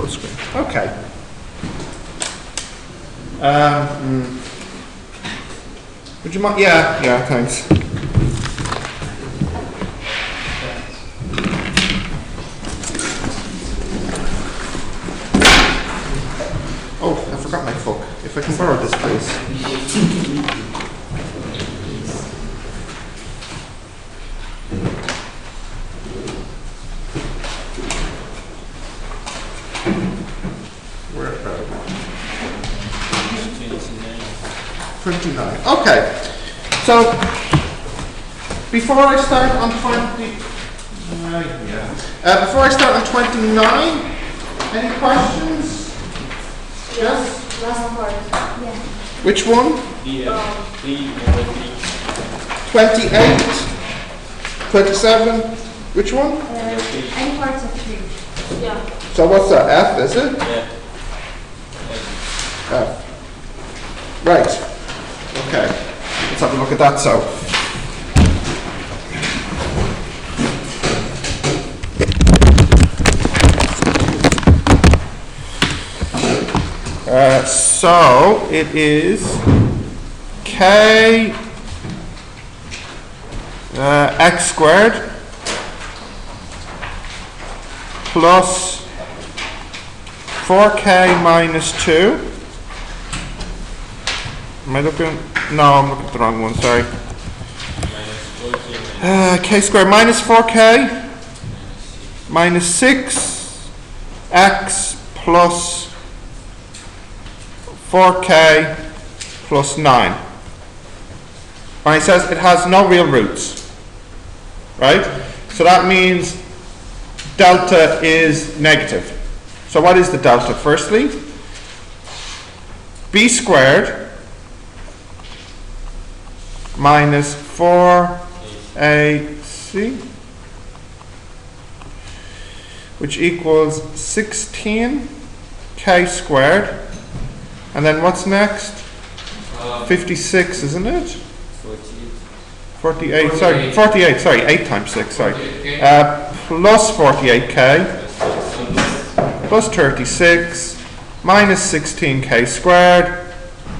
full screen. Okay. Would you mind? Yeah, thanks. Oh, I forgot my book. If I can borrow this, please. Where are we? 29. Okay. So, before I start on 20... before I start on 29, any questions? Yes? Last part. Yeah. Which one? 28, 27. Which one? Any parts of 3. Yeah. So what's that? F, is it? Yeah. F. Right. Okay. Let's have a look at that. So. So it is k x squared plus 4k minus 2. Am I looking? No, I'm looking at the wrong one, sorry. K squared minus 4k minus 6 x plus 4k plus 9. And it says it has no real roots, right? So that means delta is negative. So what is the delta? Firstly, b squared minus 4ac, which equals 16k squared. And then what's next? 56, isn't it? 48, sorry, 48, sorry, 8 times 6, sorry. Plus 48k, plus 36, minus 16k squared,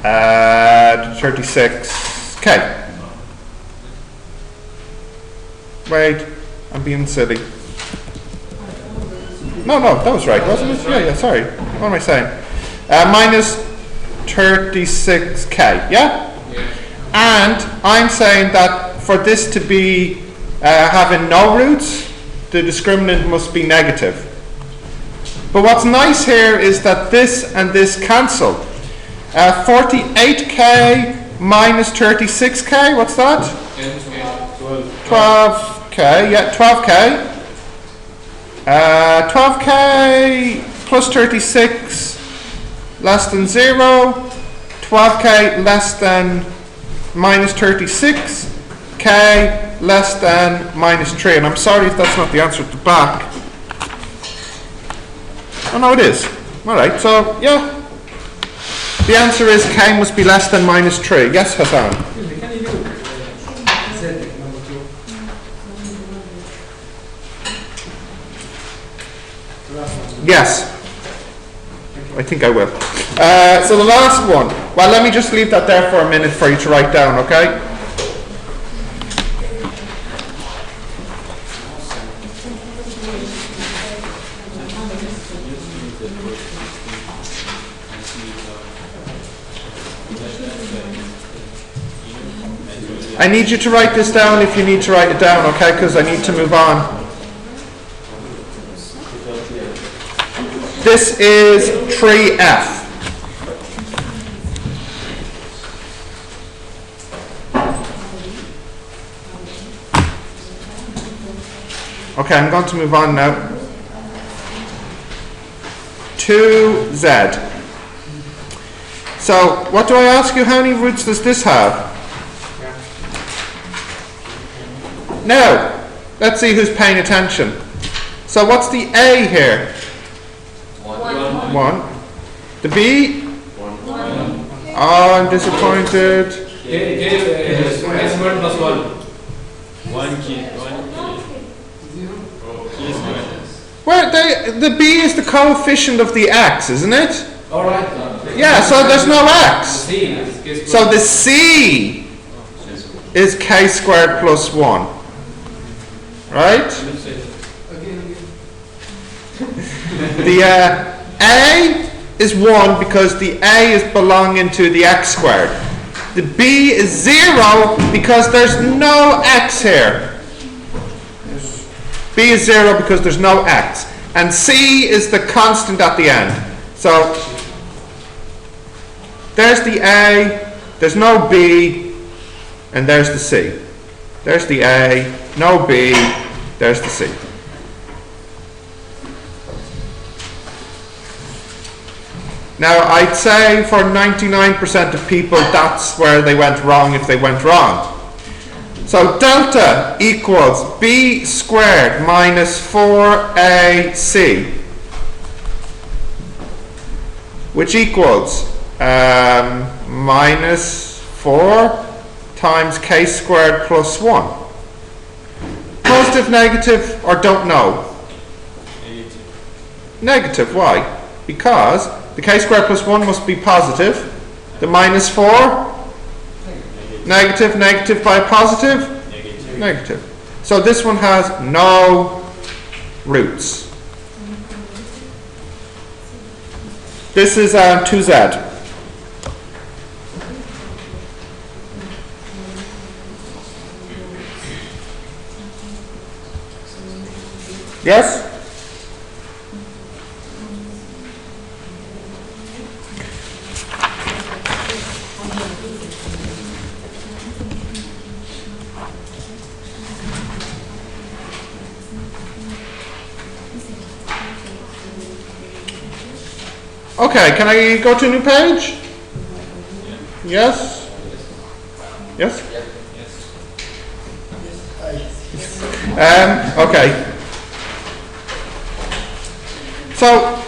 36k. Wait, I'm being silly. No, that was right, wasn't it? Yeah, sorry. What am I saying? Minus 36k, yeah? And I'm saying that for this to be having no roots, the discriminant must be negative. But what's nice here is that this and this cancel. 48k minus 36k, what's that? 12k, yeah, 12k. 12k plus 36 less than 0. 12k less than minus 36k less than minus 3. And I'm sorry if that's not the answer at the back. Oh no, it is. Alright, so yeah. The answer is k must be less than minus 3. Yes, Hassan? Can you do Z number 2? Yes. I think I will. So the last one. Well, let me just leave that there for a minute for you to write down, okay? I need you to write this down if you need to write it down, okay? Because I need to move on. This is 3f. Okay, I'm going to move on now. 2z. So, what do I ask you? How many roots does this have? Now, let's see who's paying attention. So, what's the a here? 1. The b? 1. Oh, I'm disappointed. K squared plus 1. 1k. Where they the b is the coefficient of the x, isn't it? All right. Yeah, so there's no x. C is k So the c is k squared plus 1. Right? The a is 1 because the a is belonging to the x squared. The b is 0 because there's no x here. B is 0 because there's no x. And c is the constant at the end. So there's the a, there's no b, and there's the c. There's the a, no b, there's the c. Now, I'd say for 99% of people, that's where they went wrong if they went wrong. So delta equals b squared minus 4ac, which equals minus 4 times k squared plus 1. Positive, negative, or don't know? Negative, why? Because the k squared plus 1 must be positive. The minus 4? Negative, negative by positive? Negative. So this one has no roots. This is 2z. Yes? Okay, can I go to a new page? Yes? Yes? Okay. So,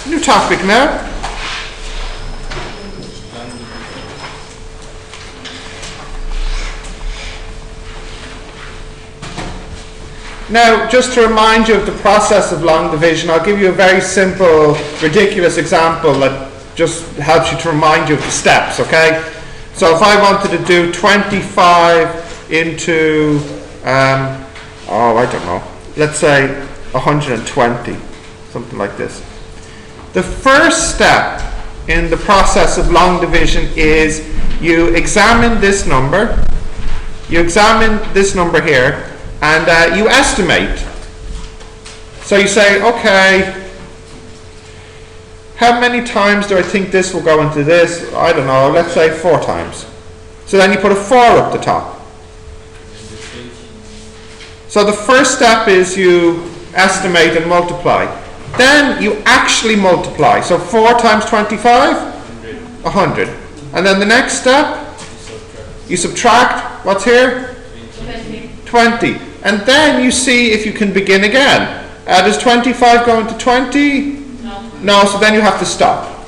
new topic now. Now, just to remind you of the process of long division, I'll give you a very simple, ridiculous example that just helps you to remind you of the steps, okay? So if I wanted to do 25 into, I don't know, let's say 120, something like this. The first step in the process of long division is you examine this number, here, and you estimate. So you say, okay, how many times do I think this will go into this? I don't know, let's say 4 times. So then you put a 4 up the top. So the first step is you estimate and multiply. Then you actually multiply. So 4 times 25? 100. And then the next step, you subtract, what's here? 20. And then you see if you can begin again. Does 25 go into 20? No, so then you have to stop.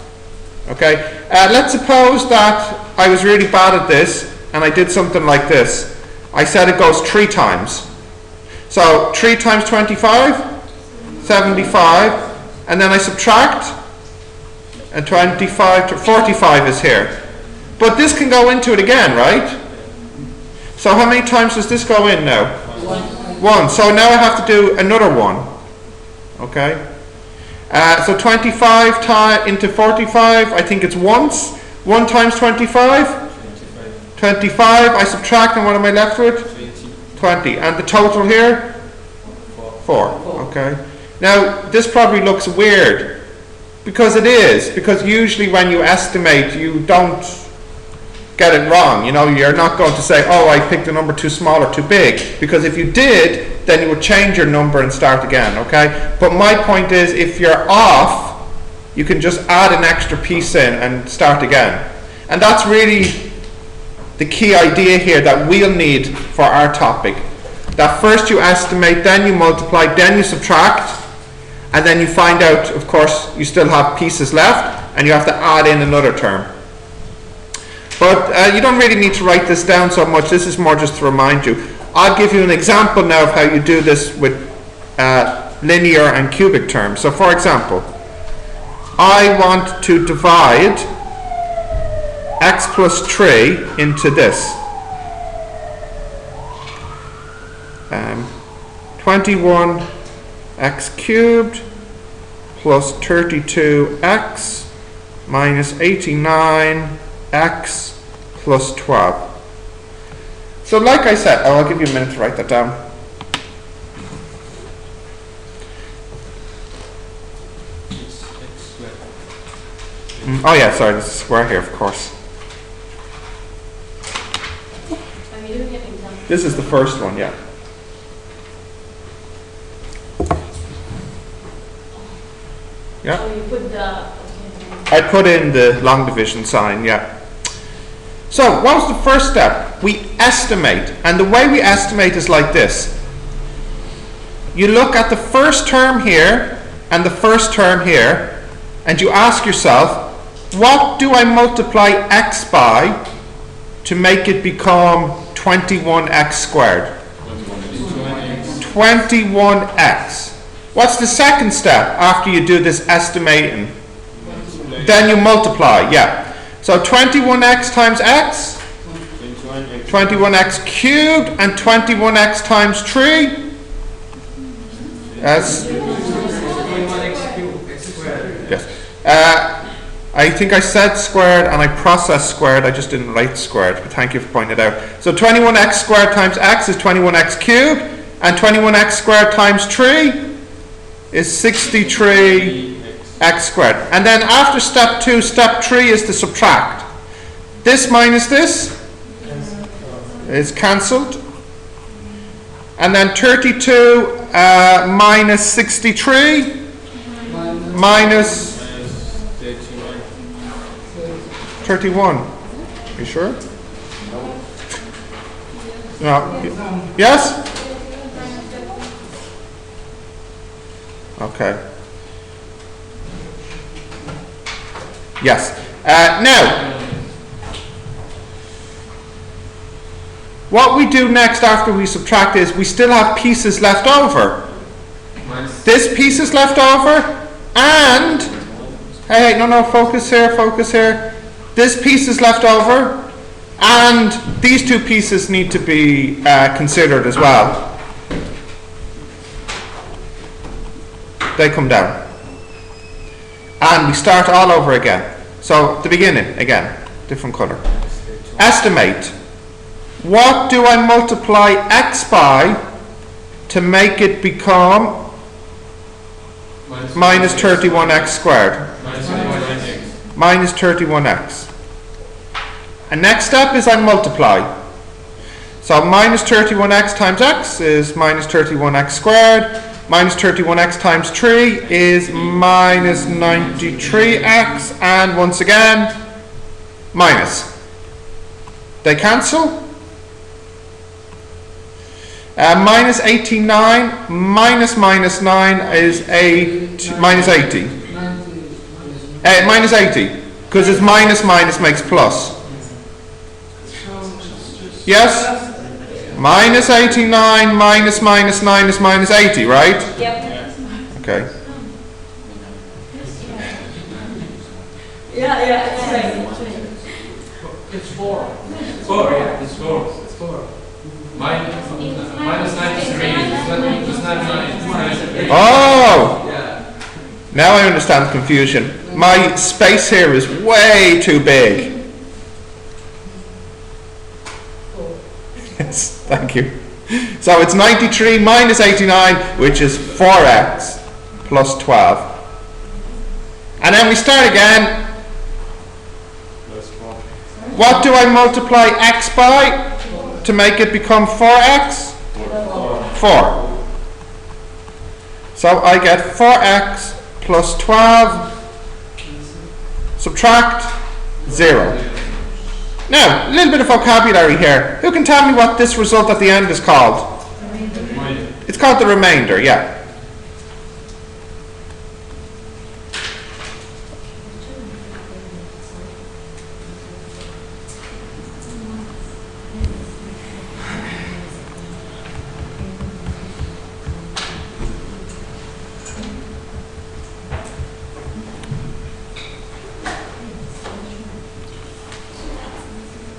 Okay? Let's suppose that I was really bad at this and I did something like this. I said it goes 3 times. So 3 times 25? 75. And then I subtract, and 25 to 45 is here. But this can go into it again, right? So how many times does this go in now? 1. So now I have to do another 1. Okay? So 25 into 45, I think it's once. 1 times 25? 25. I subtract, and what am I left with? 20. And the total here? 4. Okay. Now, this probably looks weird, because it is. Because usually when you estimate, you don't get it wrong. You know, you're not going to say, oh, I picked a number too small or too big. Because if you did, then you would change your number and start again, okay? But my point is, if you're off, you can just add an extra piece in and start again. And that's really the key idea here that we'll need for our topic. That first you estimate, then you multiply, then you subtract, and then you find out, of course, you still have pieces left, and you have to add in another term. But you don't really need to write this down so much. This is more just to remind you. I'll give you an example now of how you do this with linear and cubic terms. So for example, I want to divide x plus 3 into this. 21x cubed plus 32x minus 89x plus 12. So like I said, I'll give you a minute to write that down. Oh yeah, sorry, this is square here, of course. Are you doing it example? This is the first one, yeah. Yeah. Oh, you put the. I put in the long division sign, yeah. So, what was the first step? We estimate, and the way we estimate is like this. You look at the first term here and the first term here, and you ask yourself, what do I multiply x by to make it become 21x squared? 21x. What's the second step after you do this estimating? Then you multiply, yeah. So 21x times x, 21x cubed, and 21x times 3. Yes. 21x cubed, x squared. Yes. I think I said squared and I processed squared, I just didn't write squared, but thank you for pointing it out. So 21x squared times x is 21x cubed, and 21x squared times 3 is 63x squared. And then after step 2, step 3 is to subtract. This minus this is cancelled. And then 32 minus 63 minus 31. Are you sure? No. Yes? Okay. Yes. Now, what we do next after we subtract is we still have pieces left over. This piece is left over, and hey, no, focus here. This piece is left over, and these two pieces need to be considered as well. They come down. And we start all over again. So, the beginning, again, different colour. Estimate. What do I multiply x by to make it become minus 31x squared? Minus 31x. And next step is I multiply. So minus 31x times x is minus 31x squared. Minus 31x times 3 is minus 93x. And once again, minus. They cancel. Minus 89 minus 9 is minus 80. Minus 80. Because it's minus makes plus. Yes? Minus 89 minus 9 is minus 80, right? Yep. Okay. Yeah, it's right. It's 4. 4, yeah, it's 4. It's 4. Minus 93. It's not 9. Oh! Yeah. Now I understand the confusion. My space here is way too big. Yes, thank you. So it's 93 minus 89, which is 4x plus 12. And then we start again. What do I multiply x by to make it become 4x? 4. So I get 4x plus 12, subtract 0. Now, a little bit of vocabulary here. Who can tell me what this result at the end is called? It's called the remainder, yeah.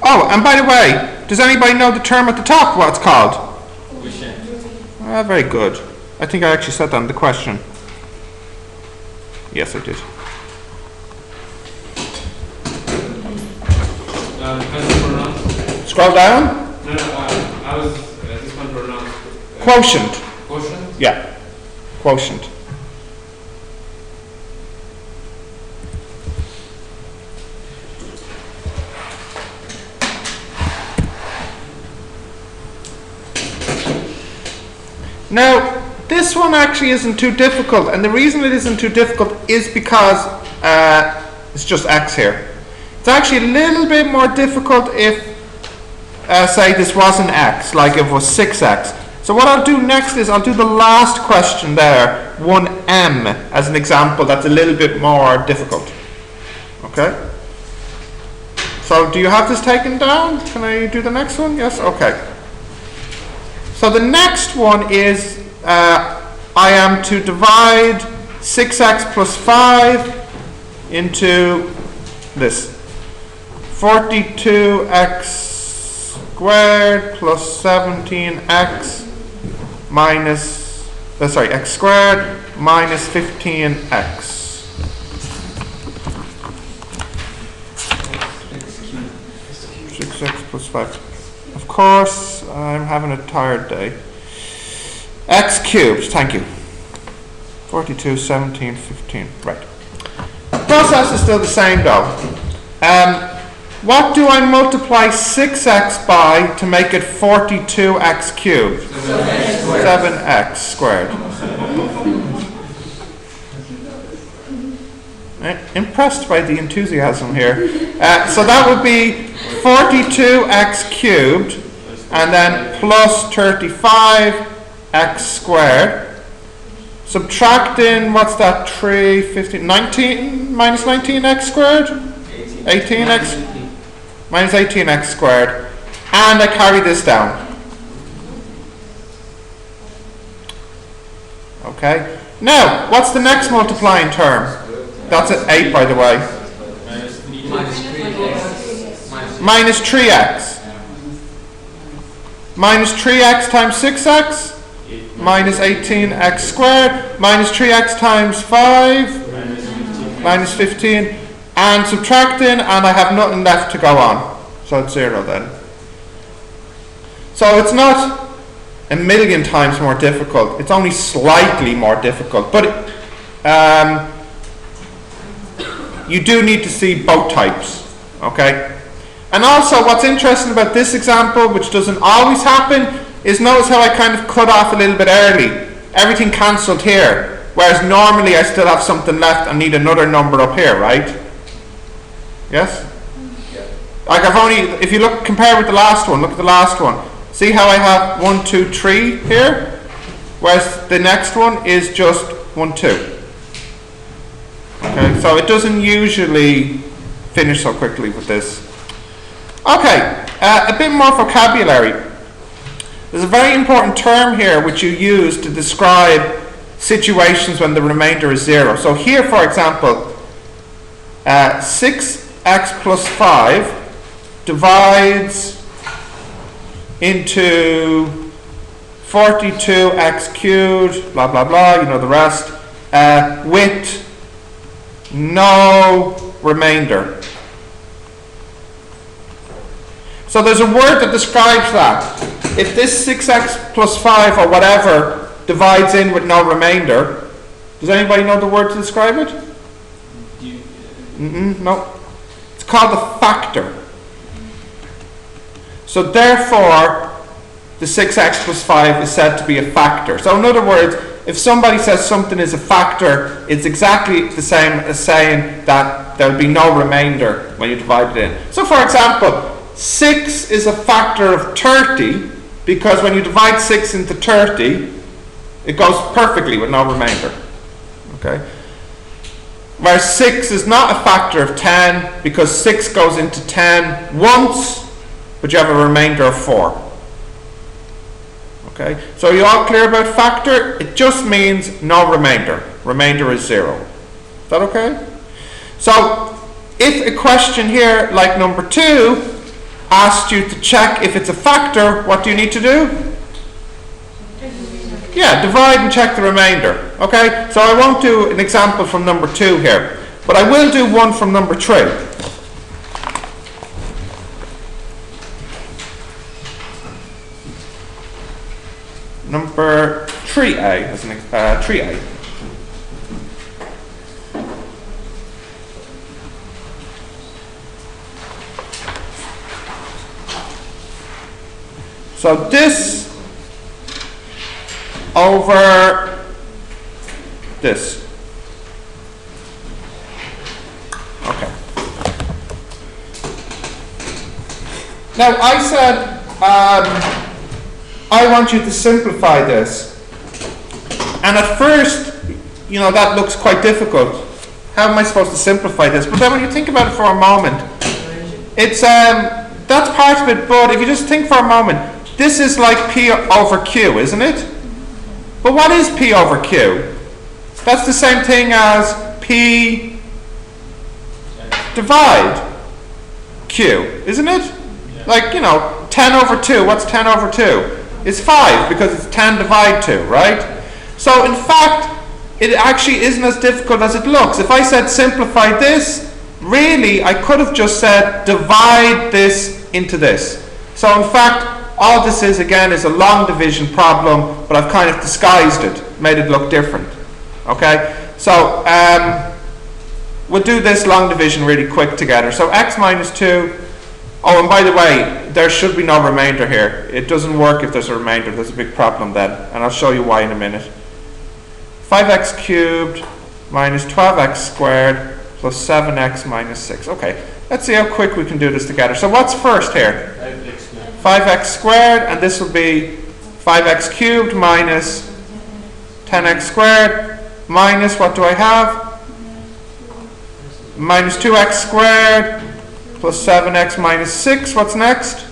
Oh, and by the way, does anybody know the term at the top, what it's called? Quotient. Ah, very good. I think I actually said that in the question. Yes, I did. How's it pronounced? Scroll down. No, I was this one pronounced. Quotient. Quotient? Yeah. Quotient. Now, this one actually isn't too difficult, and the reason it isn't too difficult is because it's just x here. It's actually a little bit more difficult if, say, this wasn't x, like if it was 6x. So what I'll do next is I'll do the last question there, 1m, as an example that's a little bit more difficult. Okay? So do you have this taken down? Can I do the next one? Yes? Okay. So the next one is I am to divide 6x plus 5 into this. 42x squared plus 17x minus, x squared minus 15x. 6x plus 5. Of course, I'm having a tired day. X cubed, thank you. 42, 17, 15, right. The process is still the same though. What do I multiply 6x by to make it 42x cubed? 7x squared. Impressed by the enthusiasm here. So that would be 42x cubed and then plus 35x squared. Subtracting, what's that, 3, 15, 19 minus 19x squared? 18x minus 18x squared. And I carry this down. Okay. Now, what's the next multiplying term? That's at 8, by the way. Minus 3x. Minus 3x times 6x. Minus 18x squared. Minus 3x times 5. Minus 15. And subtracting, and I have nothing left to go on. So it's 0 then. So it's not a million times more difficult. It's only slightly more difficult. But you do need to see both types. Okay? And also what's interesting about this example, which doesn't always happen, is notice how I kind of cut off a little bit early. Everything cancelled here. Whereas normally I still have something left and need another number up here, right? Yes? Like I've only, if you look, compare with the last one, look at the last one. See how I have 1, 2, 3 here? Whereas the next one is just 1, 2. Okay, so it doesn't usually finish so quickly with this. Okay, a bit more vocabulary. There's a very important term here which you use to describe situations when the remainder is 0. So here, for example, 6x plus 5 divides into 42x cubed, blah, blah, blah, you know the rest, with no remainder. So there's a word that describes that. If this 6x plus 5 or whatever divides in with no remainder, does anybody know the word to describe it? No. It's called a factor. So therefore, the 6x plus 5 is said to be a factor. So in other words, if somebody says something is a factor, it's exactly the same as saying that there will be no remainder when you divide it in. So for example, 6 is a factor of 30 because when you divide 6 into 30, it goes perfectly with no remainder. Okay? Whereas 6 is not a factor of 10 because 6 goes into 10 once, but you have a remainder of 4. Okay? Okay, so are you all clear about factor? It just means no remainder. Remainder is 0. Is that okay? So if a question here, like number 2, asked you to check if it's a factor, what do you need to do? Yeah, divide and check the remainder. Okay, so I won't do an example from number 2 here, but I will do one from number 3. Number 3A, as an 3A. So this over this. Okay. Now I said I want you to simplify this. And at first, you know, that looks quite difficult. How am I supposed to simplify this? But then when you think about it for a moment, it's that's part of it, but if you just think for a moment, this is like P over Q, isn't it? But what is P over Q? That's the same thing as P divide Q, isn't it? Like, you know, 10 over 2, what's 10 over 2? It's 5, because it's 10 divide 2, right? So in fact, it actually isn't as difficult as it looks. If I said simplify this, really I could have just said divide this into this. So in fact, all this is again is a long division problem, but I've kind of disguised it, made it look different. Okay? So we'll do this long division really quick together. So x minus 2. Oh, and by the way, there should be no remainder here. It doesn't work if there's a remainder. There's a big problem then, and I'll show you why in a minute. 5x cubed minus 12x squared plus 7x minus 6. Okay, let's see how quick we can do this together. So what's first here? 5x squared, and this will be 5x cubed minus 10x squared minus, what do I have? Minus 2x squared plus 7x minus 6. What's next?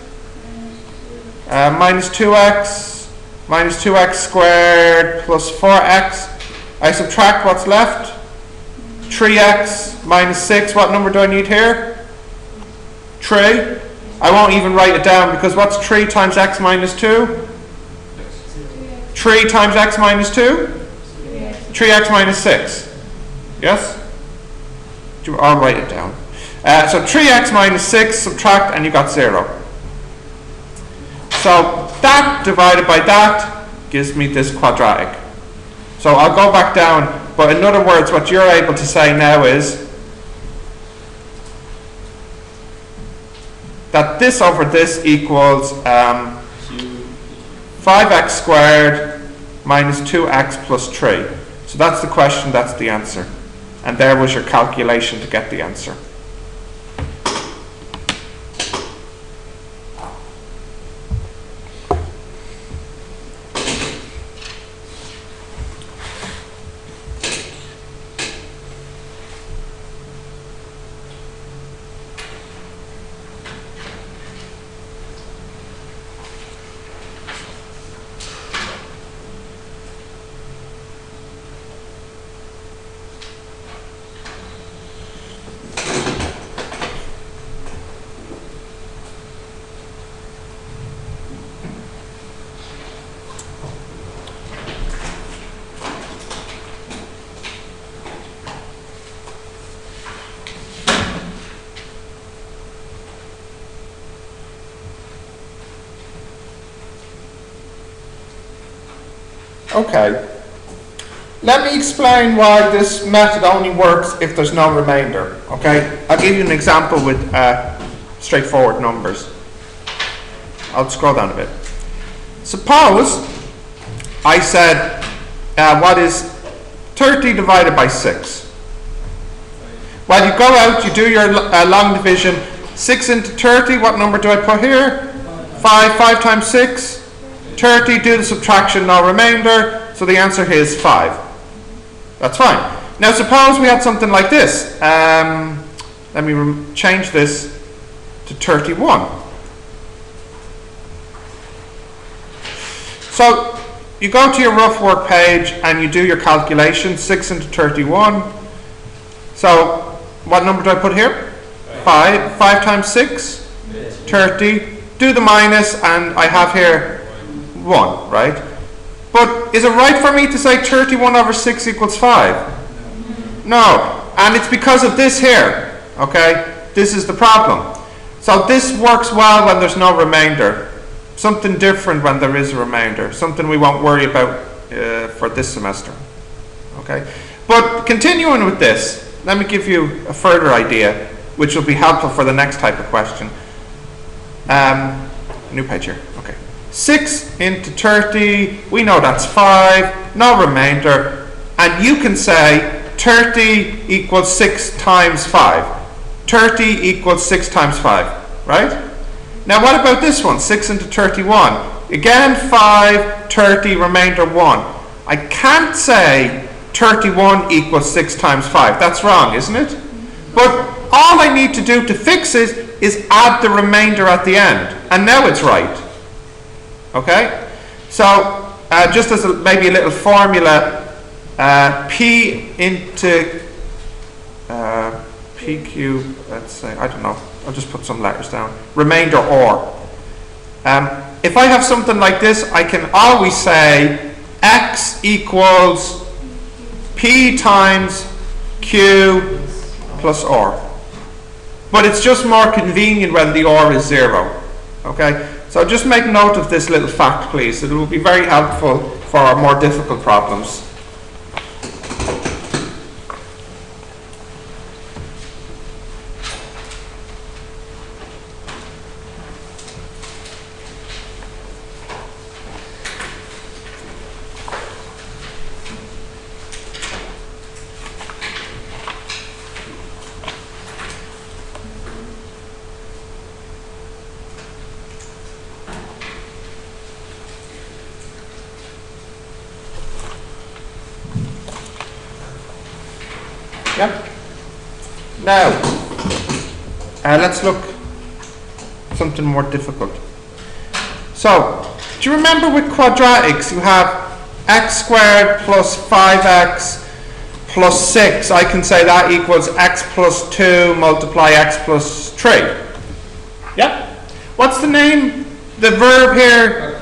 Minus 2x squared plus 4x. I subtract what's left. 3x minus 6. What number do I need here? 3. I won't even write it down, because what's 3 times x minus 2? 3 times x minus 2? 3x minus 6. Yes? I'll write it down. So 3x minus 6, subtract, and you got 0. So that divided by that gives me this quadratic. So I'll go back down, but in other words, what you're able to say now is that this over this equals 5x squared minus 2x plus 3. So that's the question, that's the answer. And there was your calculation to get the answer. Okay, let me explain why this method only works if there's no remainder. Okay, I'll give you an example with straightforward numbers. I'll scroll down a bit. Suppose I said, what is 30 divided by 6? Well, you go out, you do your long division. 6 into 30, what number do I put here? 5. 5 times 6? 30, do the subtraction, no remainder, so the answer here is 5. That's fine. Now suppose we had something like this. Let me change this to 31. So you go to your rough work page and you do your calculation, 6 into 31. So, what number do I put here? 5. 5 times 6? 30. Do the minus, and I have here 1, right? But is it right for me to say 31 over 6 equals 5? No. And it's because of this here, okay? This is the problem. So this works well when there's no remainder. Something different when there is a remainder. Something we won't worry about for this semester. Okay? But continuing with this, let me give you a further idea, which will be helpful for the next type of question. New page here. Okay. 6 into 30, we know that's 5, no remainder. And you can say 30 equals 6 times 5. 30 equals 6 times 5, right? Now what about this one, 6 into 31? Again, 5, 30, remainder 1. I can't say 31 equals 6 times 5. That's wrong, isn't it? But all I need to do to fix it is add the remainder at the end. And now it's right. Okay? So, just as maybe a little formula, P into P cubed, let's say, I don't know, I'll just put some letters down. Remainder or. If I have something like this, I can always say x equals P times Q plus R. But it's just more convenient when the R is 0. Okay? So just make note of this little fact, please. It will be very helpful for our more difficult problems. Yep. Now, let's look at something more difficult. So, do you remember with quadratics you have x squared plus 5x plus 6. I can say that equals x plus 2 multiply x plus 3. Yeah? What's the name? The verb here?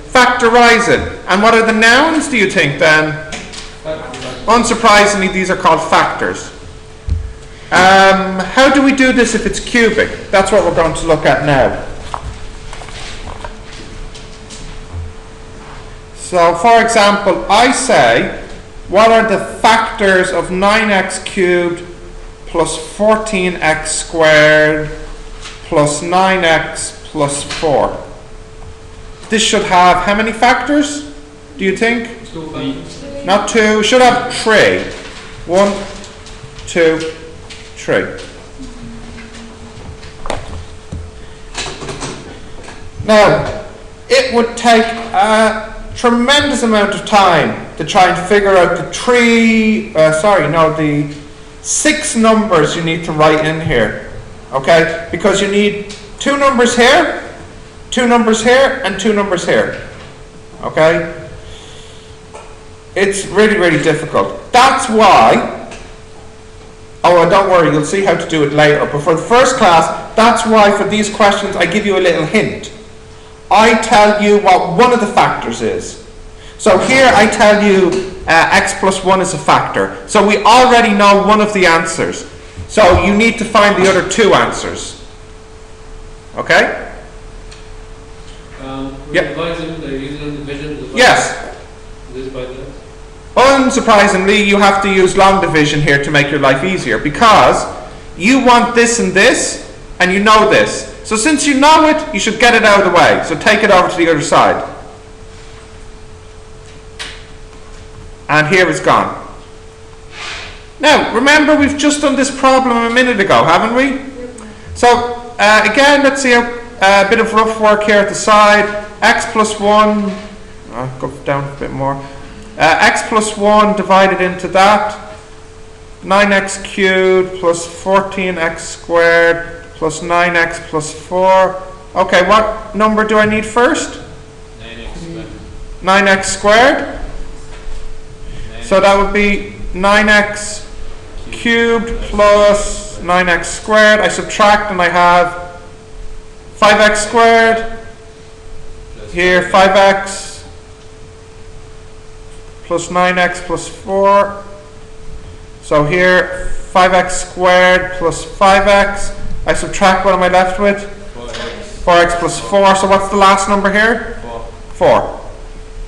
Factorizing. And what are the nouns, do you think, then? Unsurprisingly, these are called factors. How do we do this if it's cubic? That's what we're going to look at now. So, for example, I say, what are the factors of 9x cubed plus 14x squared plus 9x plus 4? This should have how many factors, do you think? 2 factors. Not 2, should have 3. 1, 2, 3. Now, it would take a tremendous amount of time to try and figure out the 6 numbers you need to write in here. Okay? Because you need 2 numbers here, 2 numbers here, and 2 numbers here. Okay? It's really, really difficult. That's why, don't worry, you'll see how to do it later. But for the first class, that's why for these questions I give you a little hint. I tell you what one of the factors is. So here I tell you x plus 1 is a factor. So we already know one of the answers. So you need to find the other 2 answers. Okay? Yep. Divising, they're using division. Yes. This by that. Unsurprisingly, you have to use long division here to make your life easier because you want this and this, and you know this. So since you know it, you should get it out of the way. So take it over to the other side. And here it's gone. Now, remember we've just done this problem a minute ago, haven't we? So, again, let's see a bit of rough work here at the side. X plus 1, go down a bit more. X plus 1 divided into that. 9x cubed plus 14x squared plus 9x plus 4. Okay, what number do I need first? 9x squared. 9x squared. So that would be 9x cubed plus 9x squared. I subtract and I have 5x squared. Here 5x plus 9x plus 4. So here 5x squared plus 5x. I subtract, what am I left with? 4x plus 4. So what's the last number here? 4.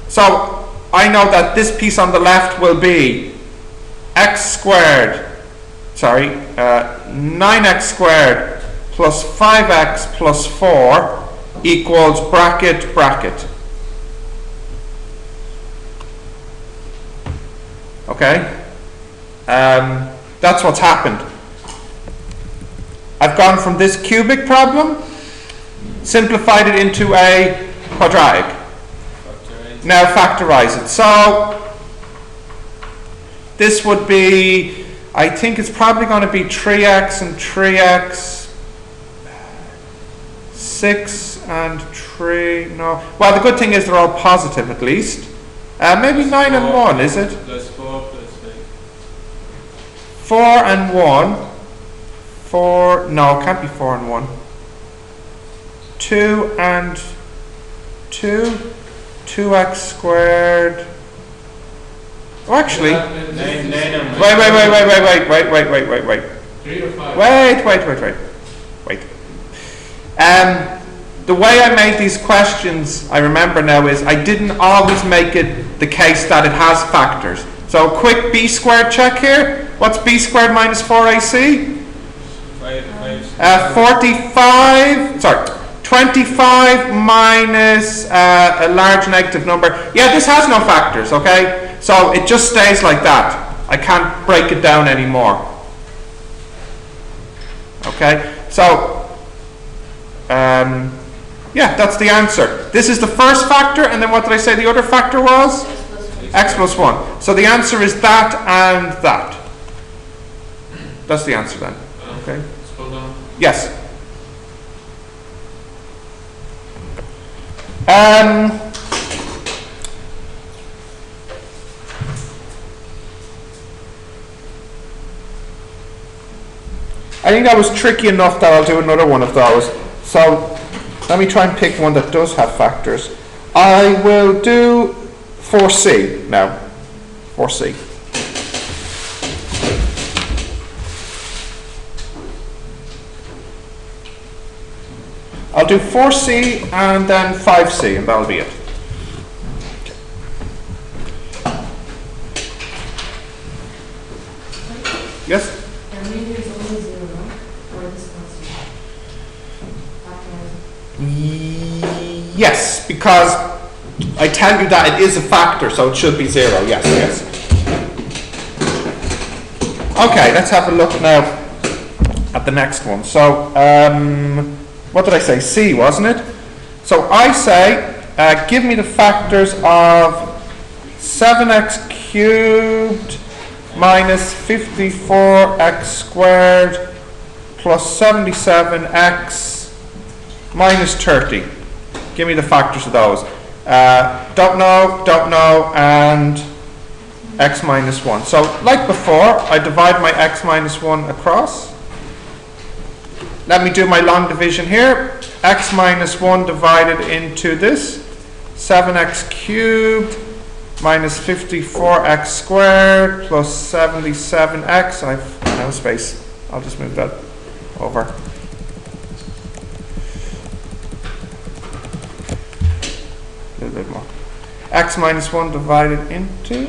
So I know that this piece on the left will be x squared, 9x squared plus 5x plus 4 equals bracket, bracket. Okay? That's what's happened. I've gone from this cubic problem, simplified it into a quadratic. Now factorize it. So this would be, I think it's probably going to be 3x and 3x, 6 and 3, no. Well, the good thing is they're all positive at least. Maybe 9 and 1, is it? Plus 4 plus 5. 4 and 1. 4, no, it can't be 4 and 1. 2 and 2. 2x squared. Oh, actually, Nine and wait. 3 or 5? Wait. The way I made these questions, I remember now, is I didn't always make it the case that it has factors. So a quick b squared check here. What's b squared minus 4ac? 25 minus a large negative number. Yeah, this has no factors, okay? So it just stays like that. I can't break it down anymore. Okay, so yeah, that's the answer. This is the first factor, and then what did I say the other factor was? X plus 1. So the answer is that and that. That's the answer then. Okay. Scroll down. Yes. I think that was tricky enough that I'll do another one of those. So let me try and pick one that does have factors. I will do 4c now. 4c. I'll do 4c and then 5c, and that'll be it. Yes? The remainder is only 0, or this constant. Yes, because I tell you that it is a factor, so it should be 0. Yes. Okay, let's have a look now at the next one. So, what did I say? C, wasn't it? So I say, give me the factors of 7x cubed minus 54x squared plus 77x minus 30. Give me the factors of those. Don't know, and x minus 1. So like before, I divide my x minus 1 across. Let me do my long division here. X minus 1 divided into this. 7x cubed minus 54x squared plus 77x. I've no space. I'll just move that over. A little bit more. X minus 1 divided into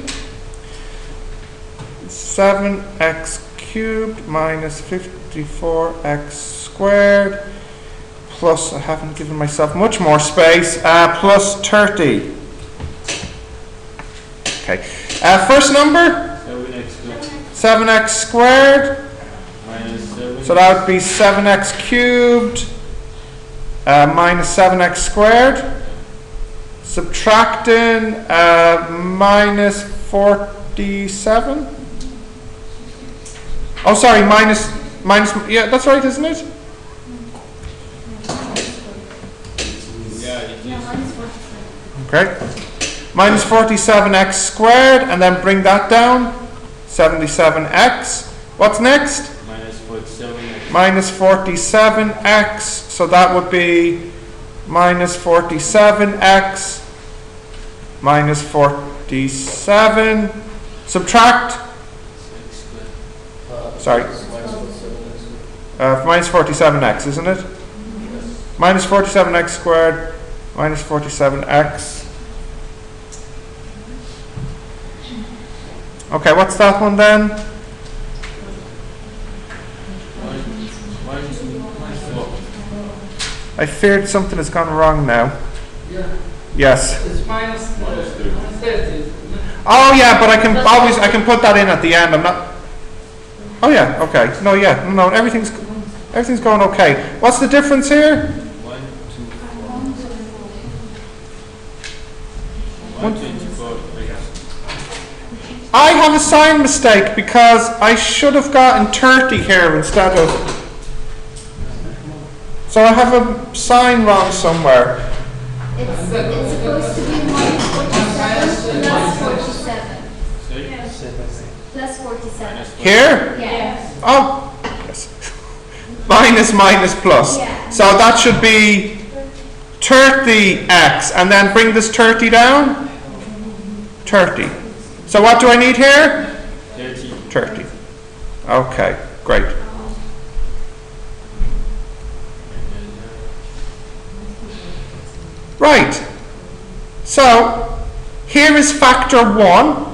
7x cubed minus 54x squared plus, I haven't given myself much more space, plus 30. Okay. First number? 7x squared. Minus 7. So that would be 7x cubed minus 7x squared. Subtracting minus 47. Oh, sorry, minus, yeah, that's right, isn't it? Yeah, it is. Okay. minus 47x squared, and then bring that down. 77x. What's next? Minus 47x. Minus 47x. So that would be minus 47x minus 47. Subtract. Sorry. Minus 47x, isn't it? Minus 47x squared minus 47x. Okay, what's that one then? I feared something has gone wrong now. Yeah. Yes. It's minus 30. Oh yeah, but I can put that in at the end. I'm not. Oh yeah, okay. No, yeah, no, everything's going okay. What's the difference here? 124. I have a sign mistake because I should have gotten 30 here instead of. So I have a sign wrong somewhere. It's supposed to be minus 47 plus 47. Plus 47. Here? Yes. Oh, yes. minus plus. Yeah. So that should be 30x, and then bring this 30 down. 30. So what do I need here? 30. Okay, great. Right. So here is factor 1.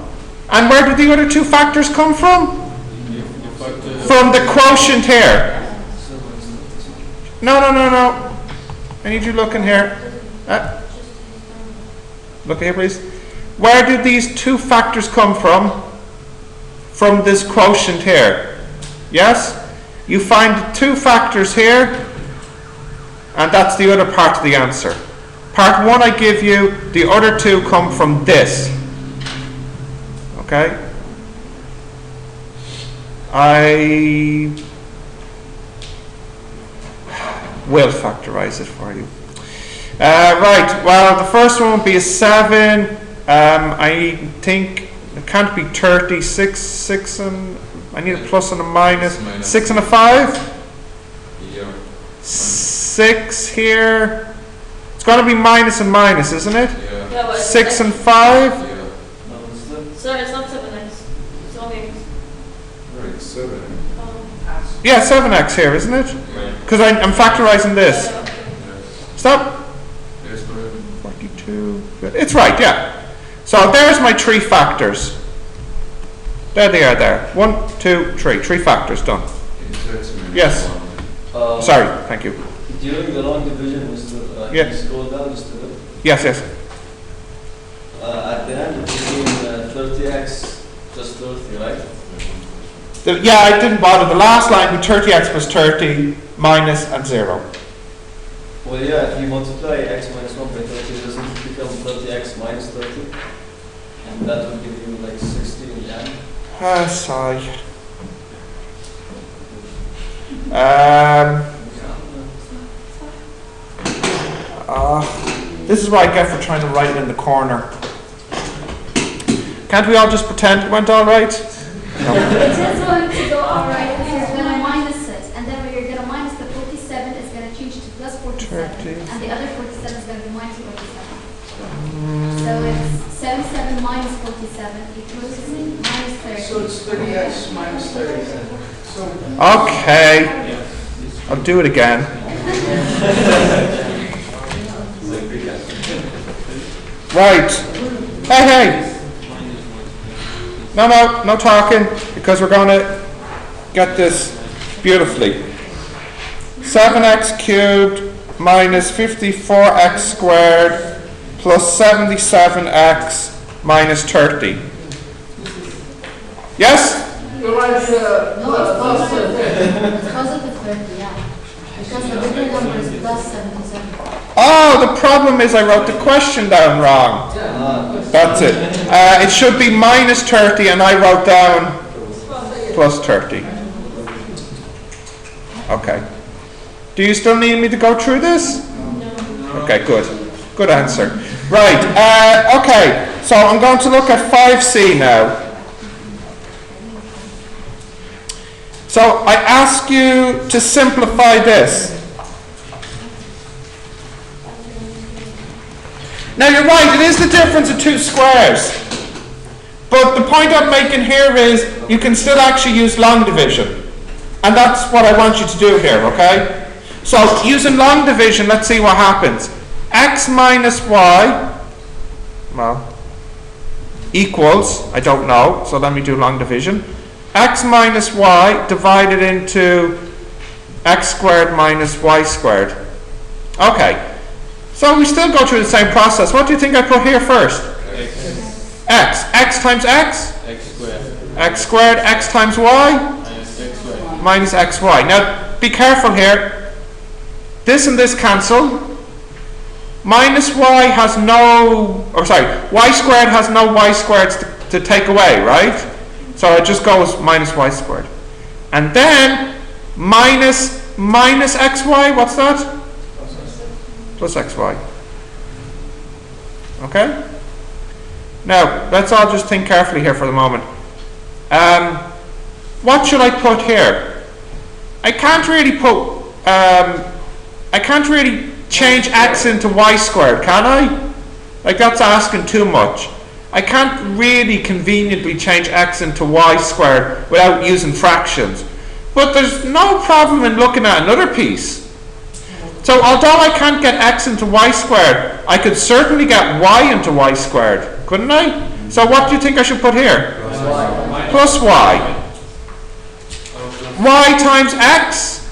And where did the other two factors come from? From the quotient here. No. I need you looking here. Look here, please. Where did these two factors come from? From this quotient here. Yes? You find the two factors here, and that's the other part of the answer. Part 1 I give you, the other two come from this. Okay? I will factorize it for you. Right, well, the first one would be a 7. I think it can't be 30. 6 and I need a plus and a minus. 6 and a 5? Yeah. 6 here. It's going to be minus and minus, isn't it? Yeah. Yeah, but 6 and 5? Yeah. Sorry, it's not 7x. It's only. Right, 7. Yeah, 7x here, isn't it? Because I'm factorizing this. Stop. Yes, go ahead. 42. It's right, yeah. So there's my 3 factors. There they are there. 1, 2, 3. 3 factors done. Yes. Sorry, thank you. During the long division, Mr. Yeah. You scroll down just a bit. Yes. At the end, it became 30x plus 30, right? Yeah, I didn't bother. The last line with 30x plus 30 minus and 0. Well, yeah, if you multiply x minus 1 by 30, doesn't it become 30x minus 30? And that would give you like 60 in the end. Sigh. This is what I get for trying to write it in the corner. Can't we all just pretend it went all right? It is going to go alright because you're going to minus it. And then when you're going to minus the 47, it's going to change to plus 47. 30. And the other 47 is going to be minus 47. So it's 77 minus 47 equals minus 30. So it's 30x minus 30. So Okay. I'll do it again. Right. Hey. No talking, because we're going to get this beautifully. 7x cubed minus 54x squared plus 77x minus 30. Yes? you write No, it's plus 30. It's positive 30, yeah. Because the bigger number is plus 77. Oh, the problem is I wrote the question down wrong. That's it. It should be minus 30 and I wrote down plus 30. Okay. Do you still need me to go through this? No. Okay, good. Good answer. Right, okay, so I'm going to look at 5C now. So I ask you to simplify this. Now you're right, it is the difference of two squares. But the point I'm making here is you can still actually use long division. And that's what I want you to do here, okay? So using long division, let's see what happens. X minus y, well, equals, I don't know, so let me do long division. X minus y divided into x squared minus y squared. Okay, so we still go through the same process. What do you think I put here first? X times x? X squared, x times y? Minus xy. Now, be careful here. This and this cancel. Minus y has no, or sorry, y squared has no y squareds to take away, right? So it just goes minus y squared. And then minus xy, what's that? Plus xy. Okay? Now, let's all just think carefully here for the moment. What should I put here? I can't really change x into y squared, can I? Like, that's asking too much. I can't really conveniently change x into y squared without using fractions. But there's no problem in looking at another piece. So although I can't get x into y squared, I could certainly get y into y squared, couldn't I? So what do you think I should put here? Plus y. Y times x.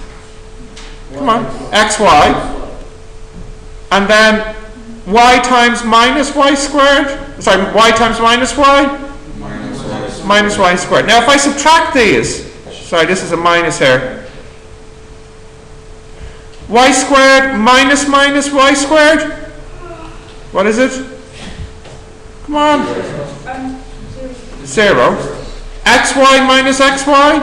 Come on, xy. And then y times minus y squared. Sorry, y times minus y? Minus y squared. Now if I subtract these, sorry, this is a minus here. Y squared minus y squared? What is it? Come on. 0. xy minus xy?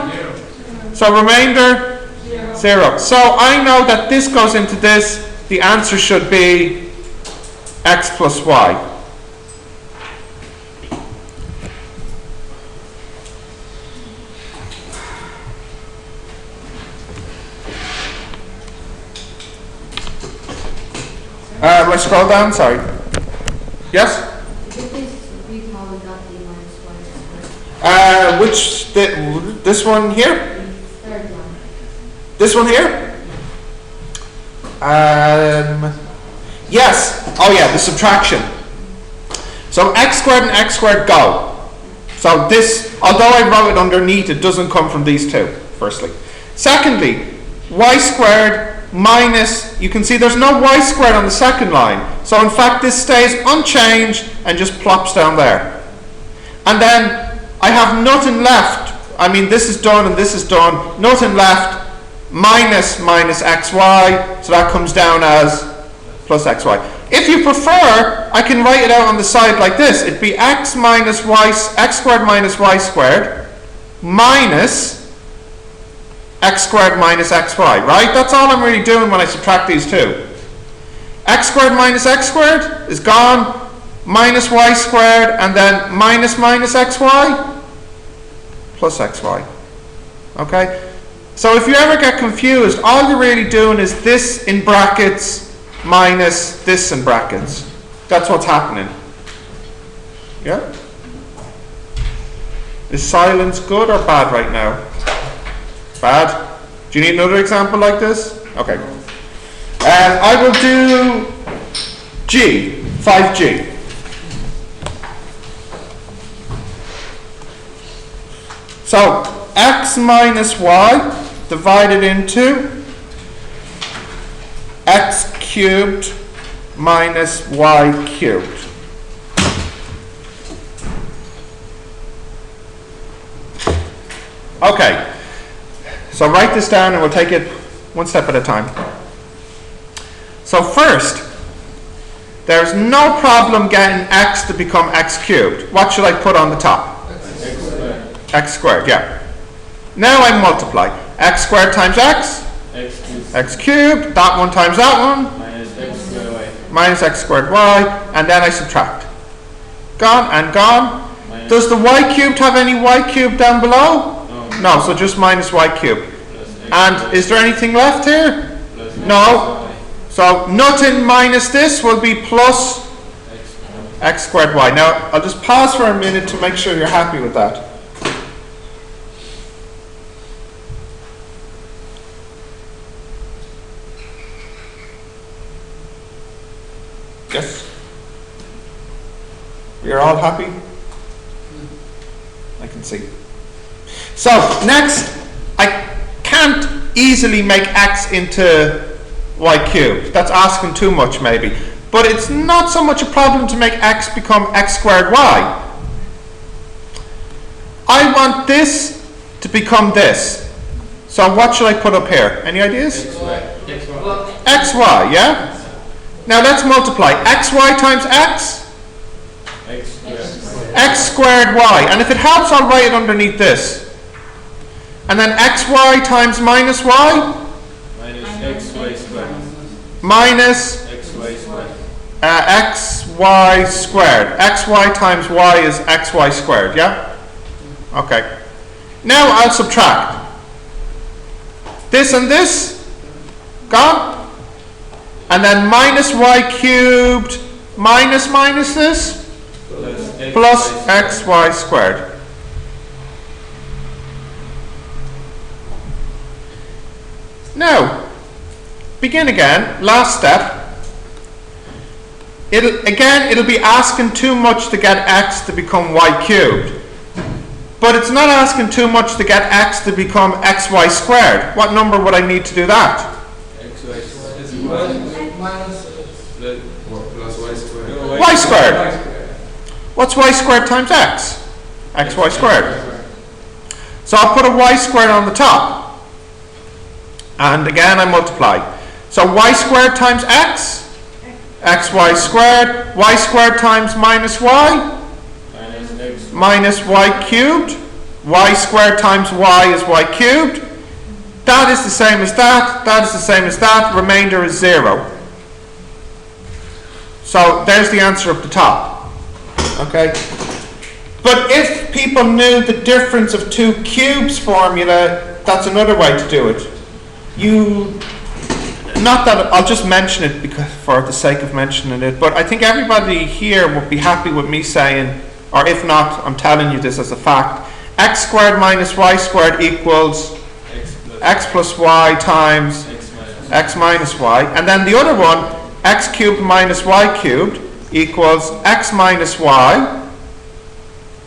So remainder? 0. So I know that this goes into this. The answer should be x plus y. Will I scroll down? Sorry. Yes? This one here? This one here? Yes. Oh yeah, the subtraction. So x squared and x squared go. So this, although I wrote it underneath, it doesn't come from these two, firstly. Secondly, y squared minus, you can see there's no y squared on the second line. So in fact this stays unchanged and just plops down there. And then I have nothing left. I mean, this is done and this is done. Nothing left. Minus xy, so that comes down as plus xy. If you prefer, I can write it out on the side like this. It'd be x squared minus y squared minus x squared minus xy, right? That's all I'm really doing when I subtract these two. X squared minus x squared is gone, minus y squared, and then minus xy plus xy. Okay? So if you ever get confused, all you're really doing is this in brackets minus this in brackets. That's what's happening. Yeah? Is silence good or bad right now? Bad? Do you need another example like this? Okay. I will do G, 5G. So x minus y divided into x cubed minus y cubed. Okay, so write this down and we'll take it one step at a time. So first, there's no problem getting x to become x cubed. What should I put on the top? X squared, yeah. Now I multiply. X squared times x? X cubed. That one times that one? Minus x squared y. minus x squared y, and then I subtract. Gone and gone. Minus Does the y cubed have any y cubed down below? no, No, so just minus y cubed. plus x And plus- is there anything left here? plus No. y, So nothing minus this will be plus x plus x squared y. Now, I'll just pause for a minute to make sure you're happy with that. Yes? You're all happy? I can see. So, next, I can't easily make x into y cubed. That's asking too much, maybe. But it's not so much a problem to make x become x squared y. I want this to become this. So what should I put up here? Any ideas? xy, yeah? Now let's multiply. xy times x, x squared. x squared y. And if it helps, I'll write it underneath this. And then xy times minus y, Minus xy squared. minus xy squared. xy squared. xy times y is xy squared, yeah? Okay. Now I'll subtract. This and this, gone. And then minus y cubed minus this, plus xy squared. Now, begin again, last step. It'll be asking too much to get x to become y cubed. But it's not asking too much to get x to become xy squared. What number would I need to do that? xy squared. Minus Plus y squared. Y squared. What's y squared times x? xy squared. So I'll put a y squared on the top. And again I multiply. So y squared times x, xy squared, y squared times minus y, Minus x. minus y cubed, y squared times y is y cubed. That is the same as that, that is the same as that, remainder is 0. So there's the answer up the top. Okay? But if people knew the difference of two cubes formula, that's another way to do it. Not that I'll just mention it because for the sake of mentioning it, but I think everybody here would be happy with me saying, or if not, I'm telling you this as a fact, x squared minus y squared equals x plus y times x minus y. And then the other one, x cubed minus y cubed equals x minus y.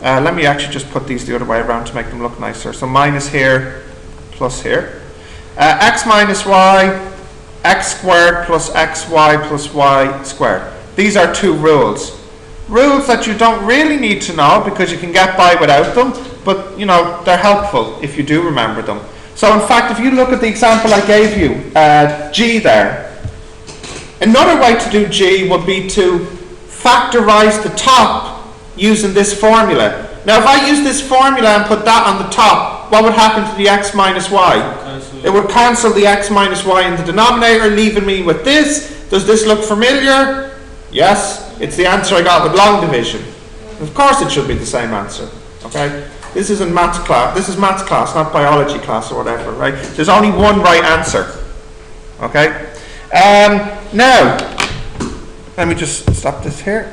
Let me actually just put these the other way around to make them look nicer. So minus here, plus here. X minus y, x squared plus xy plus y squared. These are two rules. Rules that you don't really need to know because you can get by without them, but you know, they're helpful if you do remember them. So in fact, if you look at the example I gave you, g there, another way to do g would be to factorize the top using this formula. Now if I use this formula and put that on the top, what would happen to the x minus y? It would cancel the x minus y in the denominator, leaving me with this. Does this look familiar? Yes, it's the answer I got with long division. Of course it should be the same answer. Okay? This isn't maths class. This is maths class, not biology class or whatever, right? There's only one right answer. Okay? Now, let me just stop this here.